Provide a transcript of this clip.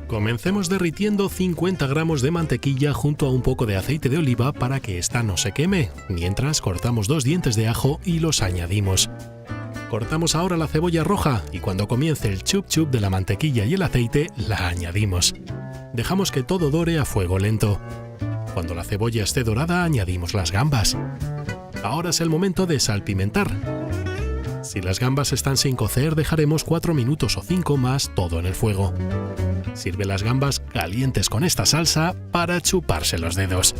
Comencemos derritiendo 50 gramos de mantequilla junto a un poco de aceite de oliva para que ésta no se queme, mientras cortamos 2 dientes de ajo y los añadimos. Cortamos ahora la cebolla roja y cuando comience el chup chup de la mantequilla y el aceite, la añadimos. Dejamos que todo dore a fuego lento. Cuando la cebolla esté dorada, añadimos las gambas. Ahora es el momento de salpimentar. Si las gambas están sin cocer, dejaremos 4 minutos o 5 más todo en el fuego. Sirve las gambas calientes con esta salsa para chuparse los dedos.